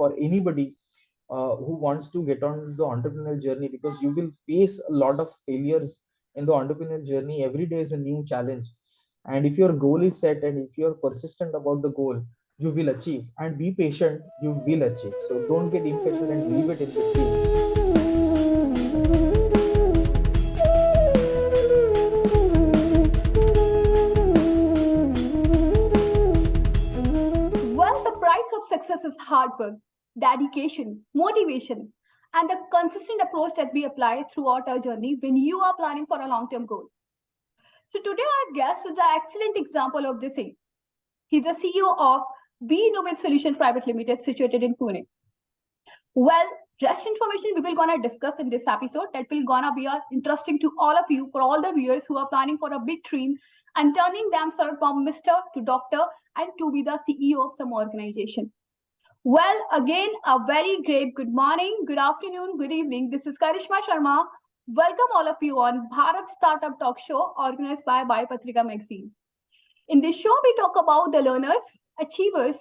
for anybody who wants to get on the entrepreneurial journey, because you will face a lot of failures in the entrepreneurial journey. Every day is a new challenge, and if your goal is set and if you're persistent about the goal, you will achieve. And be patient, you will achieve. So don't get impatient and leave it in between. Well, the price of success is hard work, dedication, motivation, and the consistent approach that we apply throughout our journey when you are planning for a long-term goal. So today our guest is an excellent example of this. He's the CEO of WeInnovate Solutions Private Limited, situated in Pune. Well, rest information we will gonna discuss in this episode that will gonna be interesting to all of you, for all the viewers who are planning for a big dream and turning themselves from Mr. to Doctor and to be the CEO of some organization. Well, again, a very great good morning, good afternoon, good evening. This is Karishma Sharma. Welcome all of you on Bharat Startup Talk Show organized by BioPatrika magazine. In this show, we talk about the learners, achievers,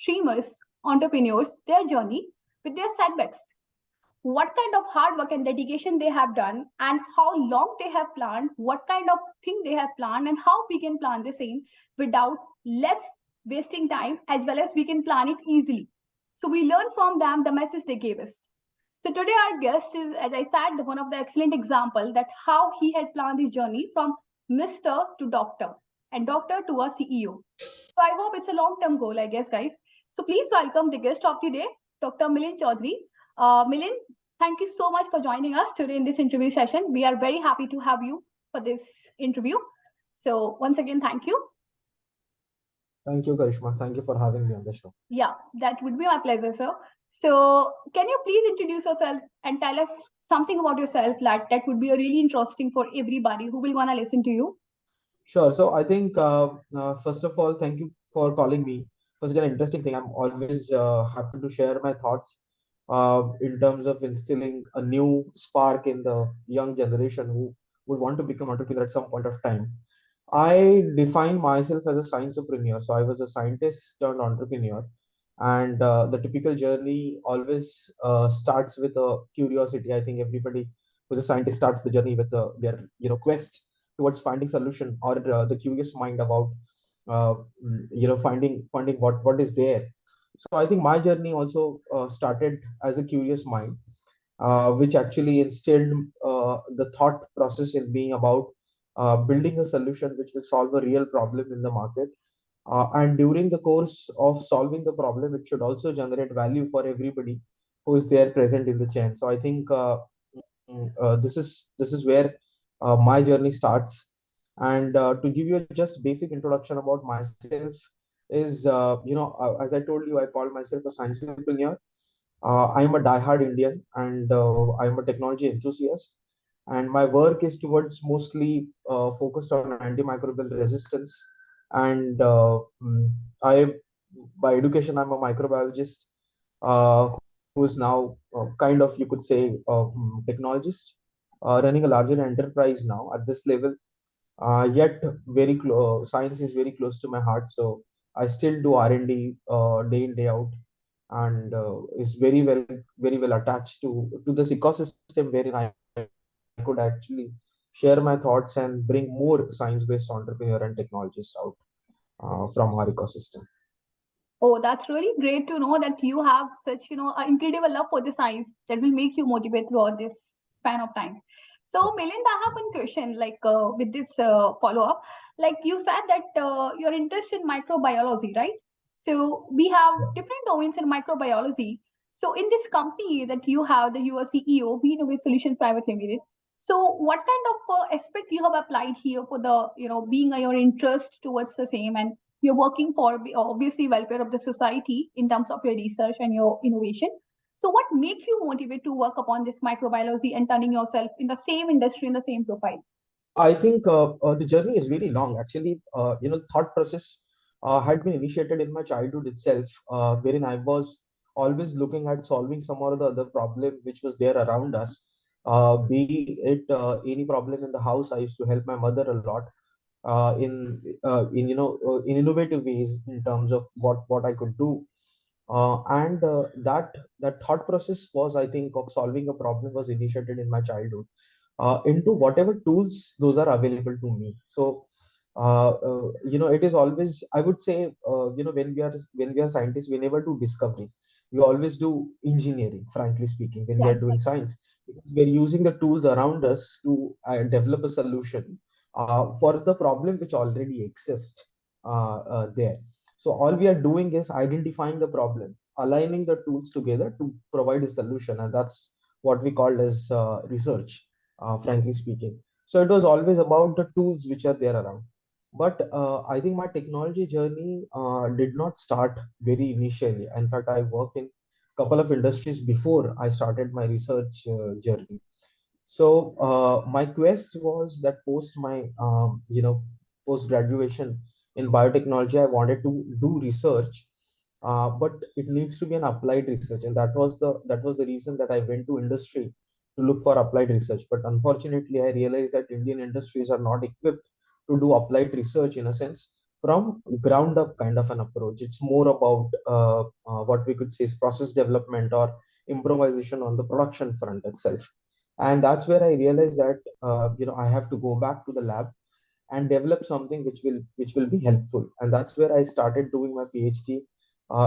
dreamers, entrepreneurs, their journey with their setbacks, what kind of hard work and dedication they have done, and how long they have planned, what kind of thing they have planned, and how we can plan the same without less wasting time, as well as we can plan it easily. So we learn from them the message they gave us. So today our guest is, as I said, one of the excellent example that how he had planned his journey from Mr. to Doctor and Doctor to a CEO. So I hope it's a long-term goal, I guess, guys. So please welcome the guest of today, Dr. Milind Choudhari. Milind, thank you so much for joining us today in this interview session. We are very happy to have you for this interview. So once again, thank you. Thank you, Karishma. Thank you for having me on the show. Yeah, that would be my pleasure, sir. So can you please introduce yourself and tell us something about yourself that would be really interesting for everybody who will want to listen to you? Sure. So I think, first of all, thank you for calling me for such an interesting thing. I'm always happy to share my thoughts in terms of instilling a new spark in the young generation who would want to become entrepreneur at some point of time. I define myself as a science entrepreneur. So I was a scientist turned entrepreneur, and the typical journey always starts with a curiosity. I think everybody who's a scientist starts the journey with their quest towards finding solution, or the curious mind about uh, finding what is there. So I think my journey also started as a curious mind, which actually instilled the thought process in me about building a solution which will solve a real problem in the market. And during the course of solving the problem, it should also generate value for everybody who is there present in the chain. So I think this is where my journey starts. And to give you just basic introduction about myself is, as I told you, I call myself a science entrepreneur. I'm a diehard Indian, and I'm a technology enthusiast. And my work is towards mostly focused on antimicrobial resistance. And I, by education, I'm a microbiologist who is now kind of, you could say, technologist, running a larger enterprise now at this level. Yet, very science is very close to my heart, so I still do R&D day in day out, and is very well attached to this ecosystem wherein I could actually share my thoughts and bring more science-based entrepreneur and technologists out from our ecosystem. Oh, that's really great to know that you have such, an incredible love for the science that will make you motivate throughout this span of time. So, Milind, I have one question, with this follow-up. Like you said that you're interested in microbiology, right? So we have different domains in microbiology. So in this company that you have, that you are CEO, WeInnovate Solutions Private Limited. So what kind of aspect you have applied here for the, being your interest towards the same, and you're working for obviously welfare of the society in terms of your research and your innovation. So what makes you motivate to work upon this microbiology and turning yourself in the same industry, in the same profile? I think the journey is very long. Actually, thought process had been initiated in my childhood itself, wherein I was always looking at solving some or the other problem which was there around us. Be it any problem in the house, I used to help my mother a lot in innovative ways in terms of what I could do. And that thought process was, I think, of solving a problem was initiated in my childhood into whatever tools those are available to me. So it is always, I would say, when we are scientists, we never do discovery. We always do engineering, frankly speaking, when we Yeah, are doing exactly. science, because we're using the tools around us to develop a solution for the problem which already exists there. So all we are doing is identifying the problem, aligning the tools together to provide a solution, and that's what we call as research, frankly speaking. So it was always about the tools which are there around. But I think my technology journey did not start very initially. In fact, I worked in a couple of industries before I started my research journey. So my quest was that post graduation in biotechnology, I wanted to do research, but it needs to be an applied research, and that was the reason that I went to industry to look for applied research. But unfortunately, I realized that Indian industries are not equipped to do applied research in a sense from ground up kind of an approach. It's more about what we could say is process development or improvisation on the production front itself. And that's where I realized that I have to go back to the lab and develop something which will be helpful. And that's where I started doing my PhD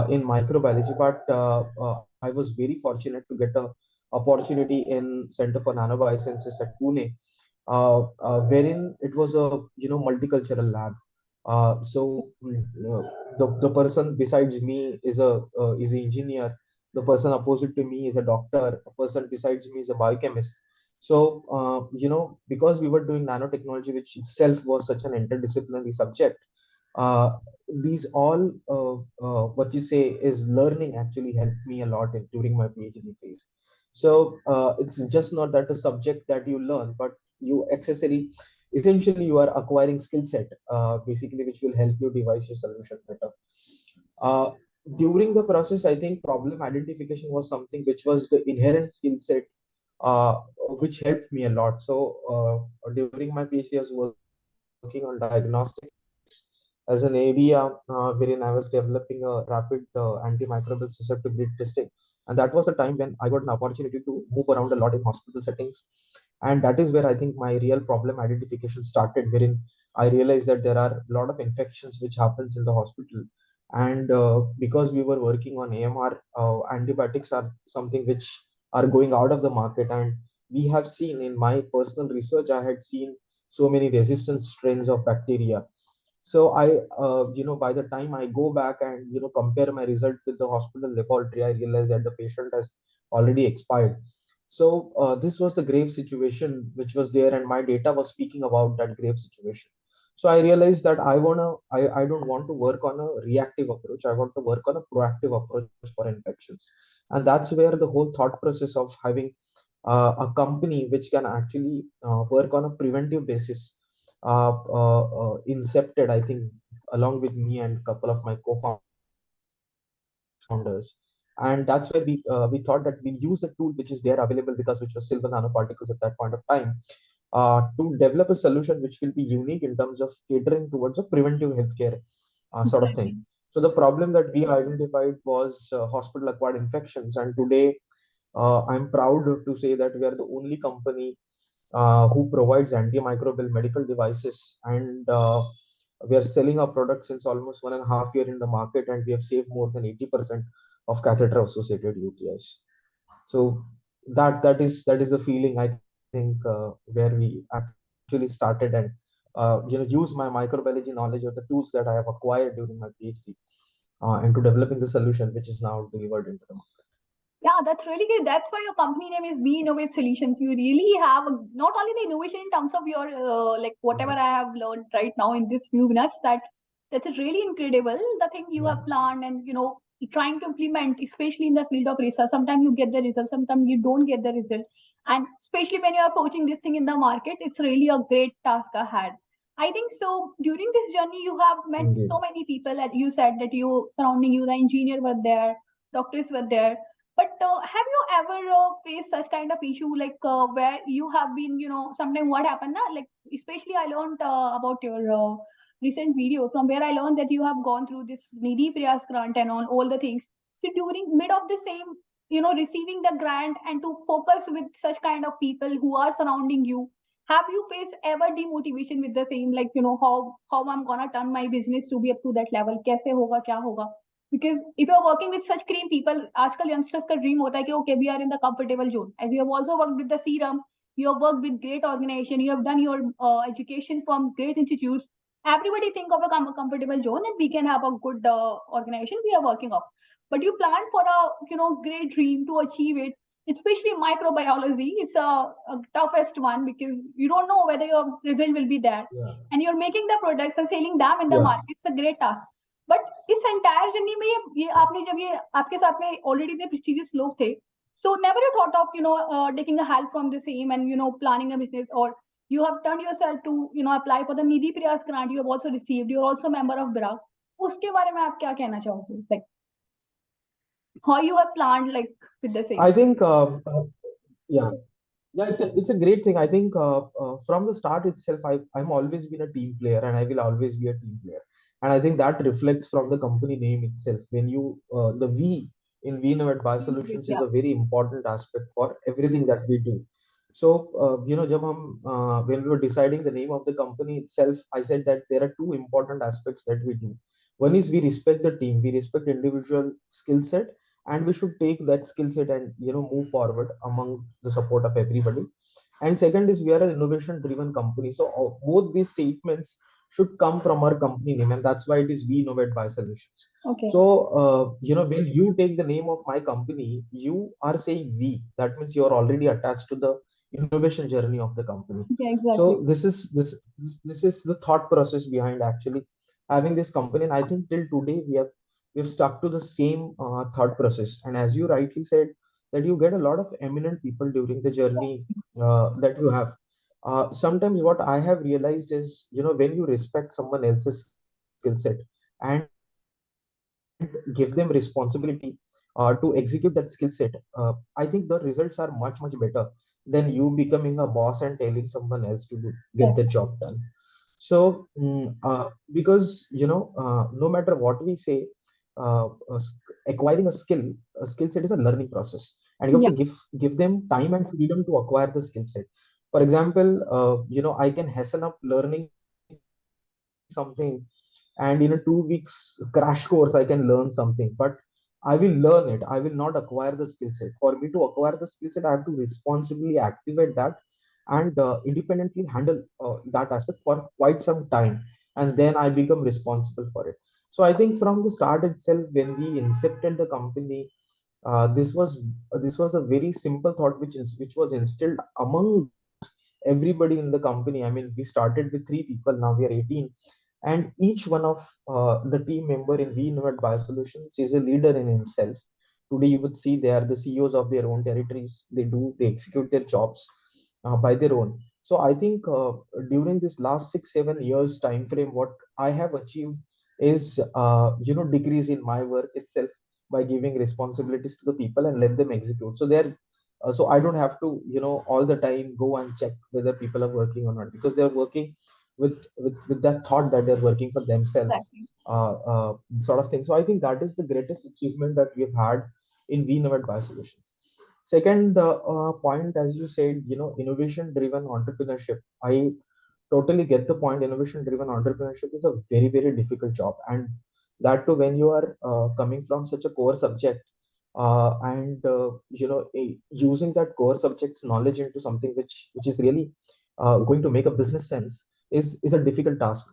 in microbiology. But I was very fortunate to get a opportunity in Center for Nanobiosciences at Pune, wherein it was a multicultural lab. The person besides me is an engineer. The person opposite to me is a doctor. A person besides me is a biochemist. So because we were doing nanotechnology, which itself was such an interdisciplinary subject, uh, these all what you say is learning actually helped me a lot during my PhD phase. So it's just not that a subject that you learn, but you essentially you are acquiring skill set, basically, which will help you devise your solution better. Uh, During the process, I think problem identification was something which was the inherent skill set, uh, which helped me a lot. So during my PhD, I was working on diagnostics as an area wherein I was developing a rapid antimicrobial susceptibility testing. And that was the time when I got an opportunity to move around a lot in hospital settings. And that is where I think my real problem identification started, wherein I realized that there are a lot of infections which happens in the hospital. And because we were working on AMR, antibiotics are something which are going out of the market. And we have seen, in my personal research, I had seen so many resistant strains of bacteria. So by the time I go back and compare my result with the hospital laboratory, I realize that the patient has already expired. So this was the grave situation which was there, and my data was speaking about that grave situation. So I realized that I don't want to work on a reactive approach. I want to work on a proactive approach for infections. And that's where the whole thought process of having a company which can actually work on a preventive basis incepted, I think, along with me and a couple of my co-founders. And that's where we thought that we'll use the tool which is there available with us, which was silver nanoparticles at that point of time, to develop a solution which will be unique in terms of catering towards a preventive healthcare sort of thing. Exactly. So the problem that we identified was hospital-acquired infections, and today I'm proud to say that we are the only company who provides antimicrobial medical devices, and we are selling our products since almost 1.5 years in the market, and we have saved more than 80% of catheter-associated UTIs. So that is the feeling, I think, where we actually started, and use my microbiology knowledge or the tools that I have acquired during my PhD into developing the solution, which is now delivered into the market. Yeah, that's really good. That's why your company name is WeInnovate Solutions. You really have not only the innovation in terms of your like whatever I have learned right now in this few minutes, that's really incredible. The thing you have planned and trying to implement, especially in the field of research. Sometimes you get the result, sometimes you don't get the result, and especially when you are approaching this thing in the market, it's really a great task ahead. I think so. During this journey, you have met so Indeed. many people, and you said that you surrounding you, the engineer were there, doctors were there, but have you ever faced such kind of issue like where you have been, sometime what happened, na? Like especially I learned about your recent video from where I learned that you have gone through this needy Priyas grant and on all the things. So during mid of the same, receiving the grant and to focus with such kind of people who are surrounding you, have you faced ever demotivation with the same, like, how I'm gonna turn my business to be up to that level? Kaise hoga, kya hoga? Because if you're working with such cream people, आजकल youngsters का dream होता है कि okay, we are in the comfortable zone. As you have also worked with the serum, you have worked with great organization, you have done your education from great institutes. Everybody think of a comfortable zone and we can have a good organization we are working of. But you plan for a great dream to achieve it, especially microbiology. It's a toughest one because you don't know whether your result will be there. Yeah. And you're making the products and selling them in the Yeah. market. It's a great task. But इस entire journey में ये आपने जब ये आपके साथ में already the prestigious लोग थे, so never you thought of taking a help from the same and planning a business, or you have turned yourself to apply for the Nidhi Priyas grant you have also received. You're also a member of BRAC. उसके बारे में आप क्या कहना चाहोगे? Like how you have planned like with the same? I think, yeah. Yeah, it's a great thing. I think from the start itself, I'm always been a team player, and I will always be a team player. And I think that reflects from the company name itself. When you the V in WeInnovate Biosolutions is Yeah. a very important aspect for everything that we do. So when we were deciding the name of the company itself, I said that there are two important aspects that we do. One is we respect the team, we respect individual skill set, and we should take that skill set and move forward among the support of everybody. And second is we are an innovation driven company, so both these statements should come from our company name, and that's why it is WeInnovate Biosolutions. Okay. So when you take the name of my company, you are saying we, that means you are already attached to the innovation journey of the company. Yeah, exactly. So this is the thought process behind actually having this company, and I think till today we've stuck to the same thought process. And as you rightly said, that you get a lot of eminent people during the journey that you have. Sometimes what I have realized is, when you respect someone else's skill set and give them responsibility to execute that skill set, I think the results are much better than you becoming a boss and telling someone else to get the job done. So because no matter what we say, acquiring a skill set is a learning process, and you have Yeah. to give them time and freedom to acquire the skill set. For example, I can hasten up learning something, and in a 2 weeks crash course I can learn something, but I will learn it, I will not acquire the skill set. For me to acquire the skill set, I have to responsibly activate that and independently handle that aspect for quite some time, and then I become responsible for it. So I think from the start itself, when we incepted the company, this was a very simple thought which was instilled among everybody in the company. I mean, we started with 3 people, now we are 18, and each one of the team member in WeInnovate Biosolutions is a leader in himself. Today, you would see they are the CEOs of their own territories. They execute their jobs by their own. So I think during this last 6 7 years time frame, what I have achieved is decrease in my work itself by giving responsibilities to the people and let them execute. So I don't have to all the time go and check whether people are working or not, because they're working with that thought that they're working for themselves, Exactly. sort of thing. So I think that is the greatest achievement that we've had in WeInnovate Biosolutions. Second point, as you said, innovation driven entrepreneurship. I totally get the point. Innovation driven entrepreneurship is a very difficult job, and that too when you are coming from such a core subject, and using that core subject's knowledge into something which is really going to make a business sense is a difficult task.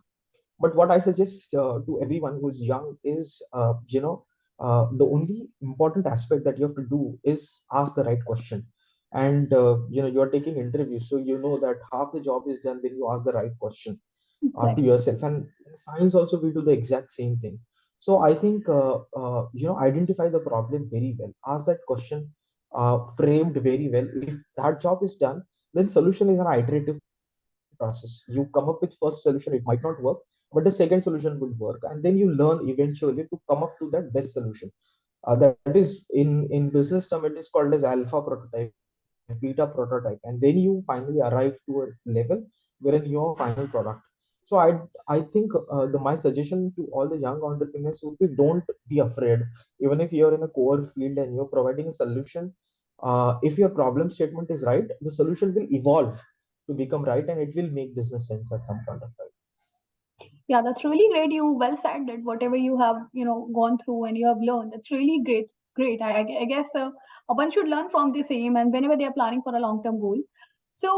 But what I suggest to everyone who's young is, the only important aspect that you have to do is ask the right question. And you're taking interviews, so you know that half the job is done when you ask the right question to Exactly. yourself. And in science also we do the exact same thing. So I think identify the problem very well, ask that question framed very well. If that job is done, then solution is an iterative process. You come up with first solution, it might not work, but the second solution will work, and then you learn eventually to come up to that best solution. That is, in business term, it is called as alpha prototype, beta prototype, and then you finally arrive to a level wherein your final product. So So I think my suggestion to all the young entrepreneurs would be, don't be afraid. Even if you're in a core field and you're providing a solution, if your problem statement is right, the solution will evolve to become right, and it will make business sense at some point of time. Yeah, that's really great. You well said that whatever you have, gone through and you have learned, that's really great. Great. I guess one should learn from the same, and whenever they are planning for a long-term goal. So,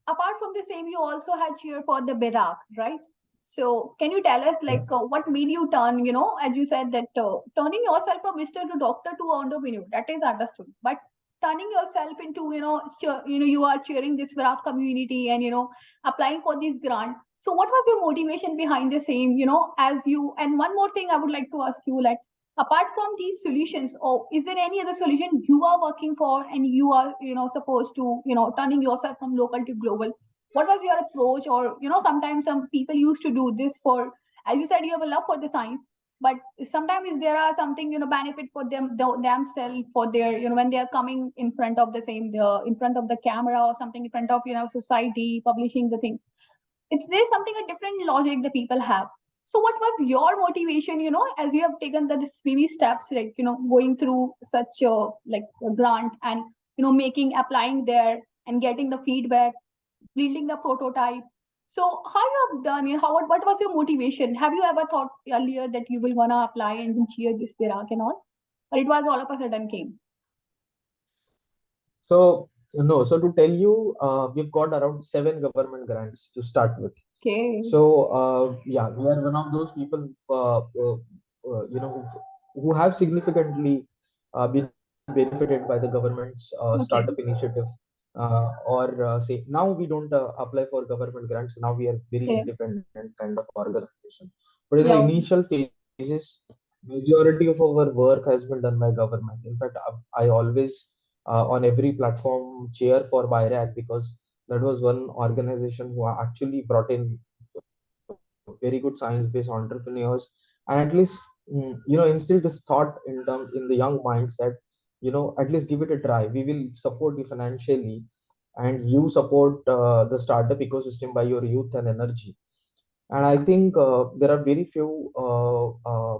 apart from the same, you also had cheer for the Berak, right? So, can you tell us like Yes. what made you turn, as you said that turning yourself from Mr. to Doctor to entrepreneur, that is understood. But turning yourself into, you are cheering this Berak community and applying for this grant. So what was your motivation behind the same, as you, and one more thing I would like to ask you, like, apart from these solutions, or is there any other solution you are working for and you are, supposed to, turning yourself from local to global? What was your approach? Or, sometimes some people used to do this for, as you said, you have a love for the science, but sometimes there are something, benefit for themselves for their, when they are coming in front of the same, in front of the camera or something in front of, society, publishing the things. It's there's something a different logic the people have. So what was your motivation, as you have taken the this baby steps, like, going through such a grant and, making, applying there and getting the feedback, building the prototype. So how you have done, what was your motivation? Have you ever thought earlier that you will wanna apply and cheer this Iraq and all, or it was all of a sudden came? So no, so to tell you, we've got around 7 government grants to start with. Okay. So yeah, we are one of those people, who have significantly been benefited by the government's startup Okay. initiative. Or say now we don't apply for government grants. Now we are very Okay. independent kind of organization. But in the Yeah. initial phases, majority of our work has been done by government. In fact, I always on every platform cheer for BioPatrika, because that was one organization who actually brought in very good science-based entrepreneurs, and at least instilled this thought in the young minds that, at least give it a try. We will support you financially, and you support the startup ecosystem by your youth and energy. And I think there are very few,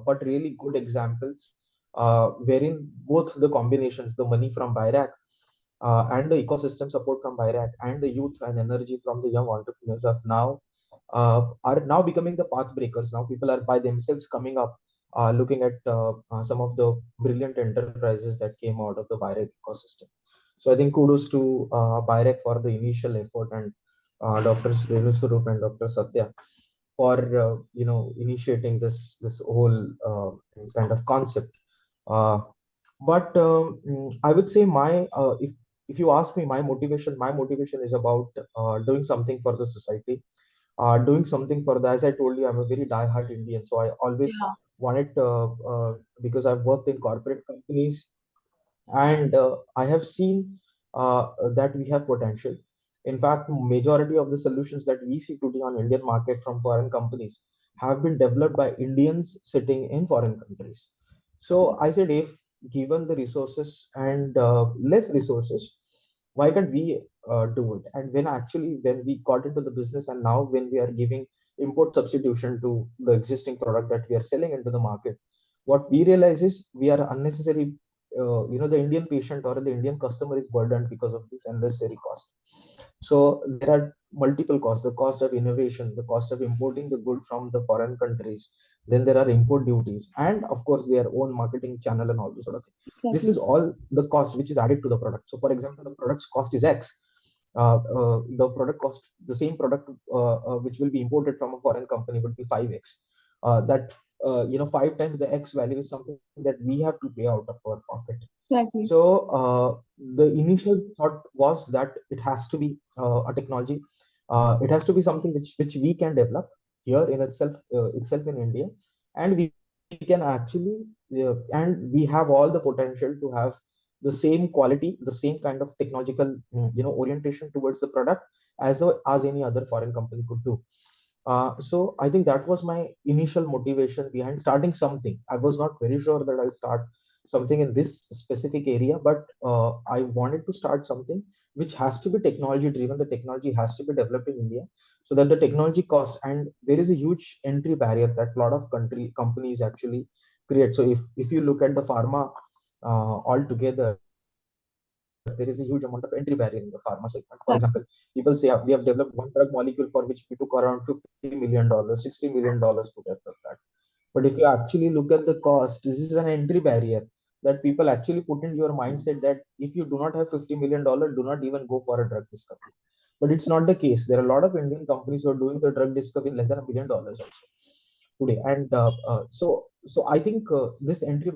but really good examples, wherein both the combinations, the money from BioPatrika and the ecosystem support from BioPatrika and the youth and energy from the young entrepreneurs are now becoming the path breakers. Now people are by themselves coming up, looking at some of the brilliant enterprises that came out of the BioPatrika ecosystem. So I think kudos to BioPatrika for the initial effort, and Dr. Renu Swarup and Dr. Satya for initiating this whole kind of concept. Uh, but I would say if you ask me my motivation is about doing something for the society, doing something for the. As I told you, I'm a very die-hard Indian, so I always Yeah. wanted, because I've worked in corporate companies, and I have seen that we have potential. In fact, majority of the solutions that we see today on Indian market from foreign companies have been developed by Indians sitting in foreign countries. So I said, if given the resources and less resources, why can't we do it? And when we got into the business, and now when we are giving import substitution to the existing product that we are selling into the market, what we realize is we are unnecessary, the Indian patient or the Indian customer is burdened because of this unnecessary cost. So there are multiple costs: the cost of innovation, the cost of importing the good from the foreign countries, then there are import duties, and of course their own marketing channel and all this sort of thing. This Exactly. is all the cost which is added to the product. So for example, the product's cost is X. The product cost, the same product which will be imported from a foreign company, would be 5X. That 5 times the X value is something that we have to pay out of our pocket. Exactly. So the initial thought was that it has to be a technology. It has to be something which we can develop here in itself in India, and we can actually, and we have all the potential to have the same quality, the same kind of technological orientation towards the product as any other foreign company could do. So I think that was my initial motivation behind starting something. I was not very sure that I'll start something in this specific area, but I wanted to start something which has to be technology driven. The technology has to be developed in India, so that the technology cost, and there is a huge entry barrier that a lot of country companies actually create. So if you look at the pharma altogether, there is a huge amount of entry barrier in the pharma segment. For example, people say we have developed one drug molecule for which we took around $50 million, $60 million to develop that. But if you actually look at the cost, this is an entry barrier that people actually put in your mindset that if you do not have $50 million, do not even go for a drug discovery. But it's not the case. There are a lot of Indian companies who are doing the drug discovery in less than $1 billion also today. And so I think this entry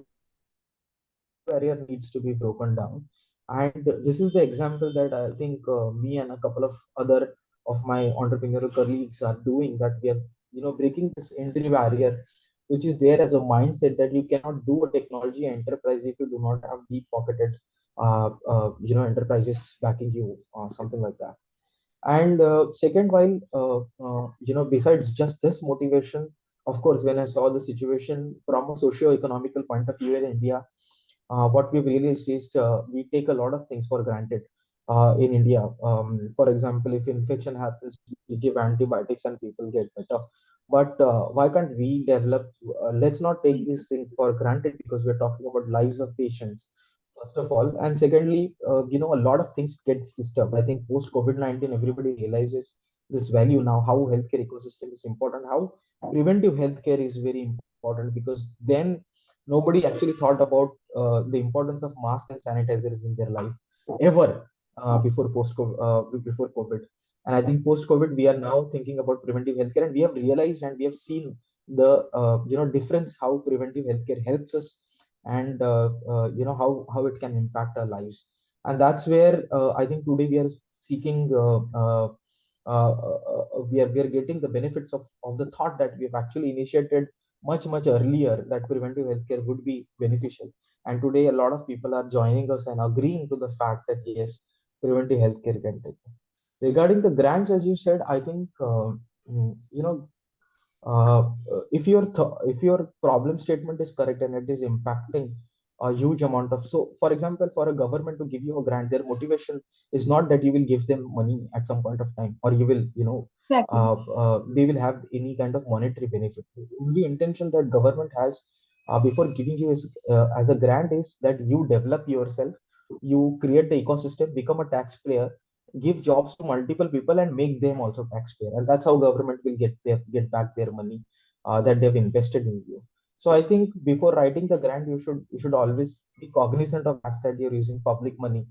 barrier needs to be broken down. And this is the example that I think me and a couple of other of my entrepreneurial colleagues are doing, that we are breaking this entry barrier which is there as a mindset that you cannot do a technology enterprise if you do not have deep pocketed enterprises backing you, something like that. And second, while besides just this motivation, of course, when I saw the situation from a socio-economical point of view in India, what we've realized is we take a lot of things for granted in India. For example, if infection happens, we give antibiotics and people get better. But why can't we develop? Let's not take this thing for granted, because we're talking about lives of patients, first of all. And secondly, a lot of things get disturbed. I think post COVID-19, everybody realizes this value now, how healthcare ecosystem is important, how preventive healthcare is very important, because then nobody actually thought about the importance of masks and sanitizers in their life ever before COVID. And I think post COVID, we are now thinking about preventive healthcare, and we have realized and we have seen the difference, how preventive healthcare helps us, and how it can impact our lives. And that's where I think today we are seeking we are getting the benefits of the thought that we've actually initiated much earlier, that preventive healthcare would be beneficial. And today a lot of people are joining us and agreeing to the fact that yes, preventive healthcare can take. Regarding the grants, as you said, I think uh, if your problem statement is correct and it is impacting a huge amount of, so for example, for a government to give you a grant, their motivation is not that you will give them money at some point of time, or you will Exactly. they will have any kind of monetary benefit. The only intention that government has before giving you is as a grant is that you develop yourself, you create the ecosystem, become a taxpayer, give jobs to multiple people, and make them also taxpayer. And that's how government will get back their money that they've invested in you. So I think before writing the grant, you should always be cognizant of the fact that you're using public money.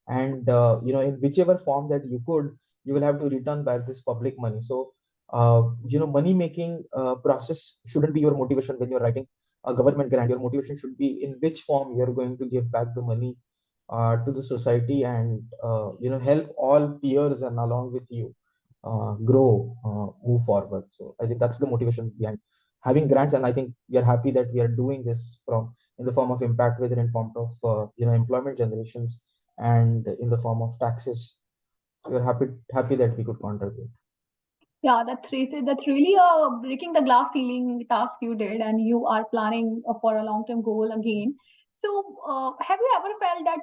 And in whichever form that you could, you will have to return back this public money. So money making process shouldn't be your motivation when you're writing a government grant. Your motivation should be in which form you're going to give back the money to the society, and help all peers and along with you grow, move forward. So I think that's the motivation behind having grants. And I think we are happy that we are doing this from in the form of impact, whether in form of employment generations and in the form of taxes. So we're happy that we could contribute. Yeah, that's really a breaking the glass ceiling task you did, and you are planning for a long term goal again. So, have you ever felt that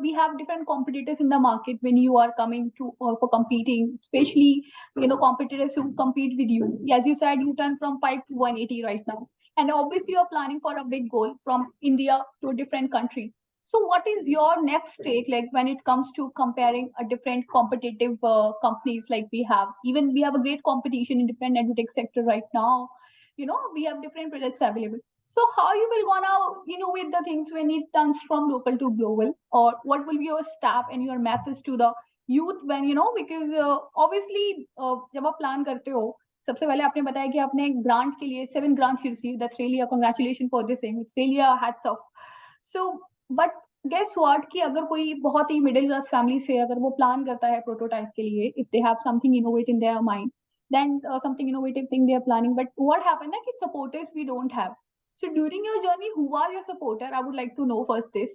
we have different competitors in the market when you are coming to for competing, especially competitors who compete with you? As you said, you turn from 5 to 180 right now, and obviously you are planning for a big goal from India to a different country. So, what is your next take like when it comes to comparing a different competitive companies like we have? Even we have a great competition in different edutech sector right now. We have different products available. So, how you will gonna innovate the things when it turns from local to global, or what will be your staff and your message to the youth when because obviously जब आप plan करते हो सबसे पहले आपने बताया कि आपने ग्रांट के लिए 7 grants you received. That's really a congratulations for this thing. It's really a hats off. So but guess what कि अगर कोई बहुत ही मिडिल क्लास फैमिली से अगर वो प्लान करता है प्रोटोटाइप के लिए, if they have something innovate in their mind, then something innovative thing they are planning, but what happen ना कि supporters we don't have. So during your journey who are your supporter? I would like to know first this.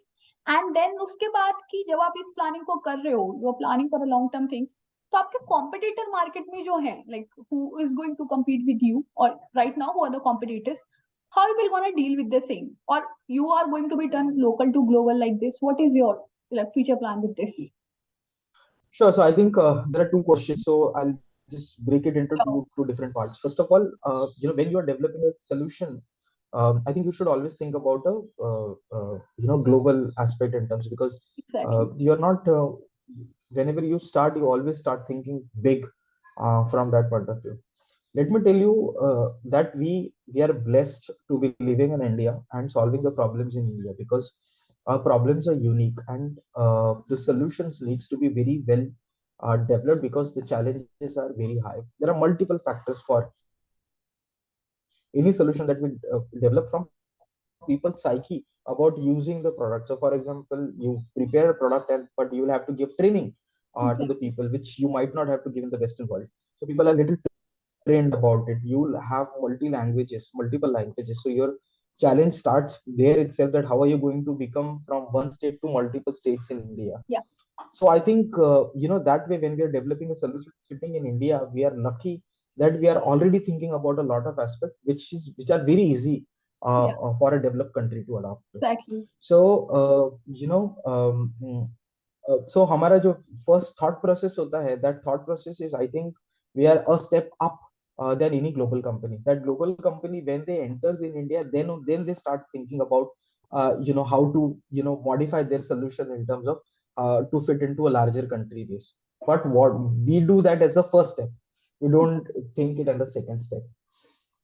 And then उसके बाद कि जब आप इस planning को कर रहे हो, you are planning for a long term things, तो आपके कॉम्पिटिटर मार्केट में जो है, like who is going to compete with you, और right now who are the competitors, how you will gonna deal with the same, or you are going to be done local to global like this? What is your like future plan with this? Sure. So I think there are two questions. So I'll just break it into two Oh, different parts. First of all, when you are developing a solution, I think you should always think about a global aspect in terms, because exactly. you're not whenever you start, you always start thinking big from that point of view. Let me tell you that we are blessed to be living in India and solving the problems in India, because our problems are unique, and the solutions needs to be very well developed, because the challenges are very high. There are multiple factors for any solution that we develop from people's psyche about using the product. So, for example, you prepare a product, but you will have to give training to the people, which you might not have to give in the Western world. So people are little trained about it. You'll have multiple languages. So your challenge starts there itself, that how are you going to become from one state to multiple states in India. Yeah, So I think that way, when we are developing a solution sitting in India, we are lucky that we are already thinking about a lot of aspects which are very easy yeah, for a developed country to adopt. exactly. So so हमारा जो first thought process होता है, that thought process is, I think, we are a step up than any global company. That global company, when they enters in India, then they start thinking about how to modify their solution in terms of to fit into a larger country base. But what we do that as a first step, we don't think it as a second step.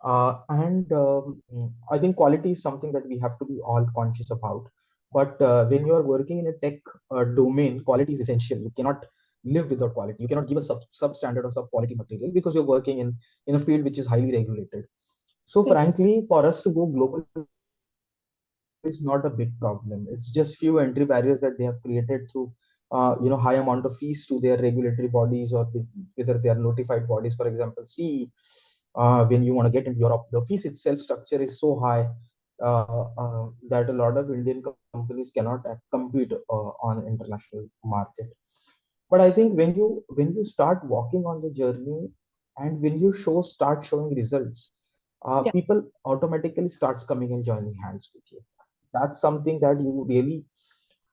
And I think quality is something that we have to be all conscious about. But when you are working in a tech domain, quality is essential. You cannot live without quality. You cannot give a substandard or sub quality material, because you're working in a field which is highly regulated. So Exactly. frankly, for us to go global is not a big problem. It's just few entry barriers that they have created through high amount of fees to their regulatory bodies, or whether they are notified bodies. For example, CE, when you want to get into Europe, the fees itself structure is so high that a lot of Indian companies cannot compete on international market. But I think when you start walking on the journey, and when you start showing results, Yeah, people automatically starts coming and joining hands with you. That's something that you really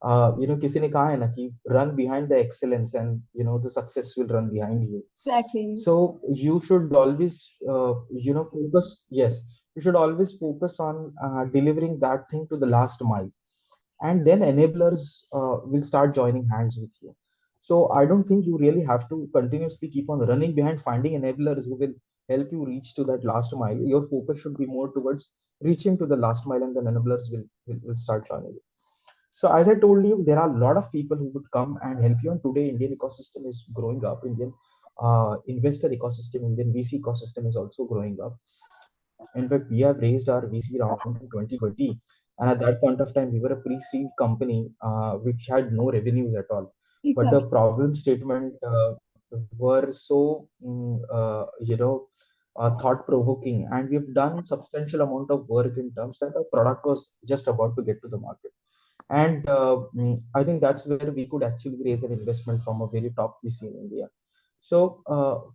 किसी ने कहा है ना कि run behind the excellence, and the success will run behind you. exactly. So you should always focus. Yes, you should always focus on delivering that thing to the last mile, and then enablers will start joining hands with you. So I don't think you really have to continuously keep on running behind finding enablers who will help you reach to that last mile. Your focus should be more towards reaching to the last mile, and then enablers will start joining you. So as I told you, there are a lot of people who would come and help you, and today Indian ecosystem is growing up. Indian investor ecosystem, Indian VC ecosystem is also growing up. In fact, we have raised our VC round in 2020, and at that point of time, we were a pre-seed company which had no revenues at all. But the Exactly. problem statement were so thought-provoking, and we've done substantial amount of work in terms that our product was just about to get to the market. And I think that's where we could actually raise an investment from a very top VC in India. So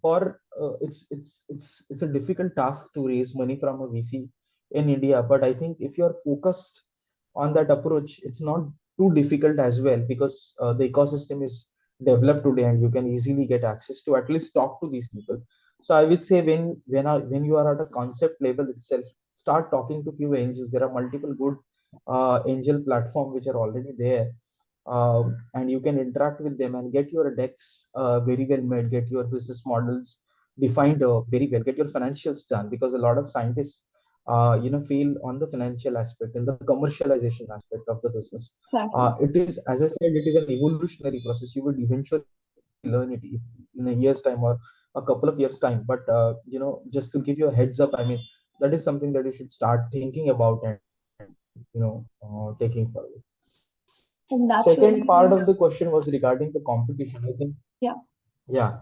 for it's a difficult task to raise money from a VC in India, but I think if you are focused on that approach, it's not too difficult as well, because the ecosystem is developed today, and you can easily get access to at least talk to these people. So I would say when you are at a concept level itself, start talking to few angels. There are multiple good angel platform which are already there, and you can interact with them and get your decks very well made, get your business models defined very well, get your financials done, because a lot of scientists fail on the financial aspect and the commercialization aspect of the business. Exactly. It is, as I said, it is an evolutionary process. You would eventually learn it in a year's time or a couple of years time. But just to give you a heads up, I mean, that is something that you should start thinking about and taking forward. Second part of And the that's question really was great. regarding the competition. I think, Yeah, yeah,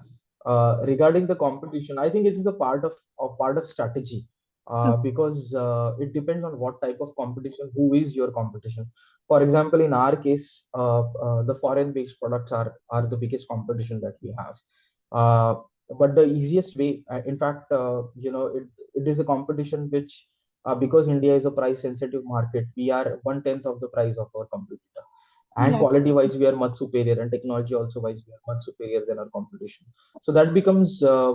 regarding the competition, I think it is a part of strategy, okay. because it depends on what type of competition, who is your competition. For example, in our case, the foreign-based products are the biggest competition that we have. Uh, but the easiest way, in fact, it is a competition which because India is a price sensitive market, we are one tenth of the price of our competitor. And Right. quality wise, we are much superior, and technology also wise, we are much superior than our competition. So that becomes a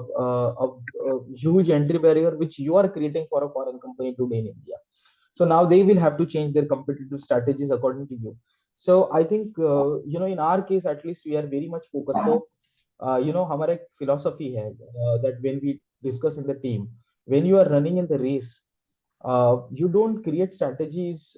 huge entry barrier which you are creating for a foreign company today in India. So now they will have to change their competitive strategies according to you. So I think in our case at least we are very much focused. So हमारा एक philosophy है that when we discuss in the team, when you are running in the race, you don't create strategies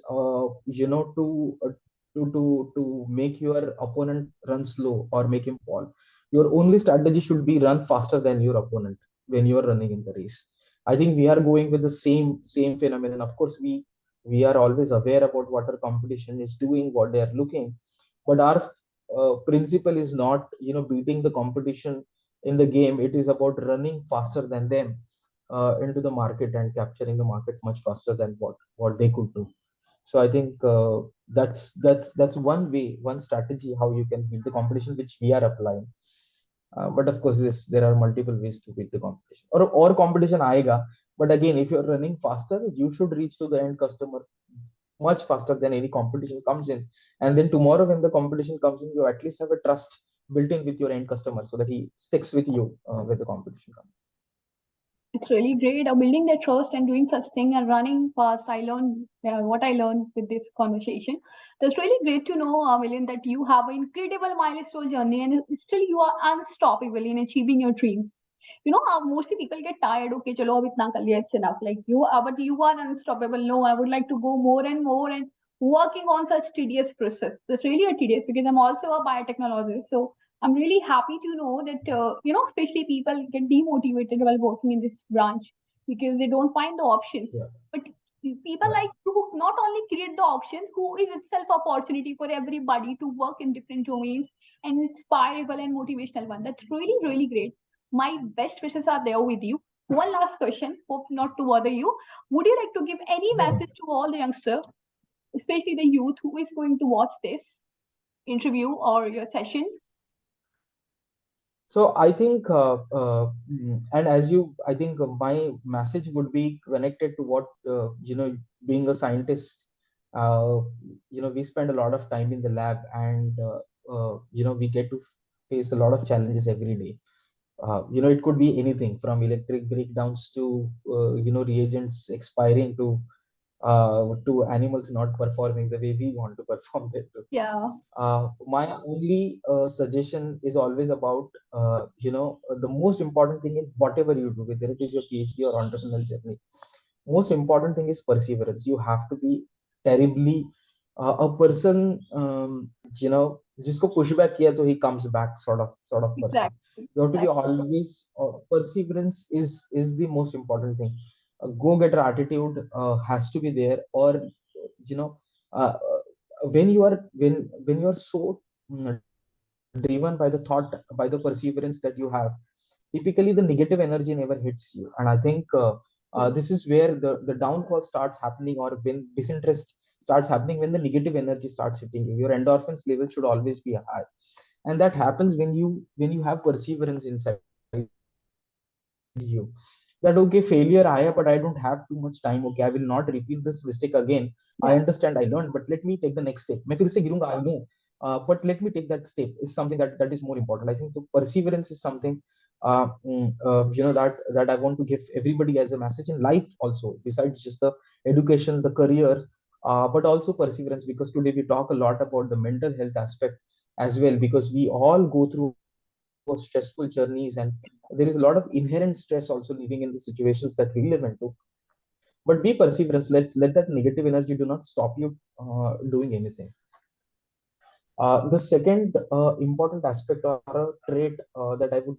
to make your opponent run slow or make him fall. Your only strategy should be run faster than your opponent when you are running in the race. I think we are going with the same phenomenon. Of course, we are always aware about what our competition is doing, what they are looking, but our principle is not beating the competition in the game. It is about running faster than them into the market and capturing the market much faster than what they could do. So I think that's one way, one strategy how you can beat the competition, which we are applying. But of course, there are multiple ways to beat the competition. Or competition aega. But again, if you're running faster, you should reach to the end customer much faster than any competition comes in. And then tomorrow, when the competition comes in, you at least have a trust built in with your end customer, so that he sticks with you when the competition comes. It's really great. Building that trust and doing such thing and running fast. I learned what I learned with this conversation. That's really great to know, Milind, that you have an incredible milestone journey and still you are unstoppable in achieving your dreams. Mostly people get tired. Okay, chalo, ab itna kar liya, it's enough. Like you are, but you are unstoppable. No, I would like to go more and more and working on such tedious process. That's really a tedious because I'm also a biotechnologist. So I'm really happy to know that, especially people get demotivated while working in this branch because they don't find the options. Yeah. But people like you who not only create the options, who is itself opportunity for everybody to work in different domains and inspirable and motivational one. That's really, really great. My best wishes are there with you. One last question, hope not to bother you. Would you like to give any No, no. message to all the youngsters, especially the youth who is going to watch this interview or your session? So I think, and as you, I think my message would be connected to what being a scientist. We spend a lot of time in the lab, and we get to face a lot of challenges every day. It could be anything from electric breakdowns to reagents expiring to animals not performing the way we want to perform them. Yeah, My only suggestion is always about the most important thing in whatever you do, whether it is your PhD or entrepreneurial journey. Most important thing is perseverance. You have to be terribly a person, जिसको pushback किया तो he comes back sort of person. exactly. You have to be Exactly. always perseverance is the most important thing. Go getter attitude has to be there, or you know uh, when you are so driven by the thought, by the perseverance that you have, typically the negative energy never hits you. And I think this is where the downfall starts happening, or when disinterest starts happening, when the negative energy starts hitting you. Your endorphins level should always be high, and that happens when you have perseverance inside you. That okay, failure aaya, but I don't have too much time. Okay, I will not repeat this mistake again. I understand, I learned, but let me Yeah, take the next step. मैं फिर से गिरूंगा, I know, but let me take that step is something that is more important. I think so perseverance is something that I want to give everybody as a message in life also, besides just the education, the career, but also perseverance, because today we talk a lot about the mental health aspect as well, because we all go through a stressful journeys, and there is a lot of inherent stress also living in the situations that we live into. But be perseverance. Let that negative energy do not stop you doing anything. The second important aspect or a trait that I would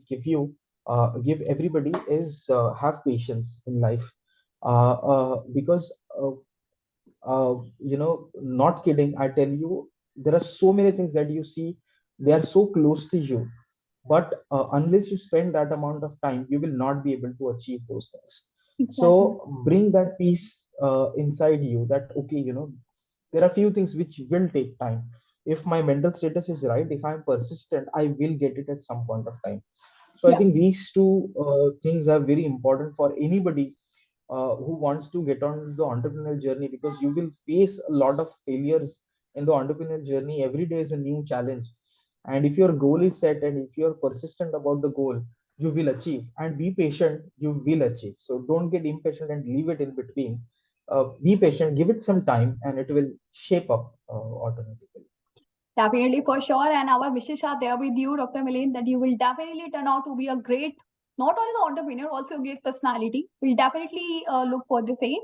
give everybody is have patience in life, because not kidding, I tell you, there are so many things that you see, they are so close to you, but unless you spend that amount of time, you will not be able to achieve those things. So exactly. bring that peace inside you, that okay, there are few things which will take time. If my mental status is right, if I'm persistent, I will get it at some point of time. So I Yeah, think these two things are very important for anybody who wants to get on the entrepreneurial journey, because you will face a lot of failures in the entrepreneurial journey. Every day is a new challenge, and if your goal is set and if you're persistent about the goal, you will achieve. And be patient, you will achieve. So don't get impatient and leave it in between. Be patient, give it some time, and it will shape up automatically. Definitely, for sure. And our wishes are there with you, Dr. Milind, that you will definitely turn out to be a great, not only the entrepreneur, also a great personality. We'll definitely look for the same.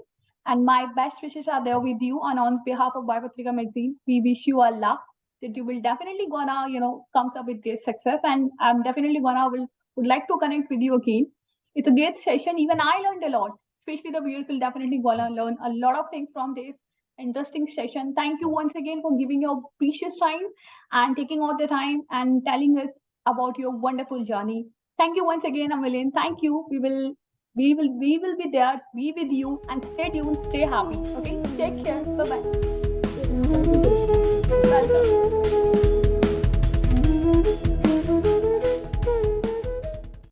And my best wishes are there with you. And on behalf of BioPatrika Magazine, we wish you a luck that you will definitely gonna, comes up with great success. And I'm definitely would like to connect with you again. It's a great session. Even I learned a lot, especially the viewers will definitely gonna learn a lot of things from this interesting session. Thank you once again for giving your precious time and taking all the time and telling us about your wonderful journey. Thank you once again, Amelin. Thank you. We will be there, be with you, and stay tuned, stay happy. Okay, take care. Bye bye. Thank you. Welcome.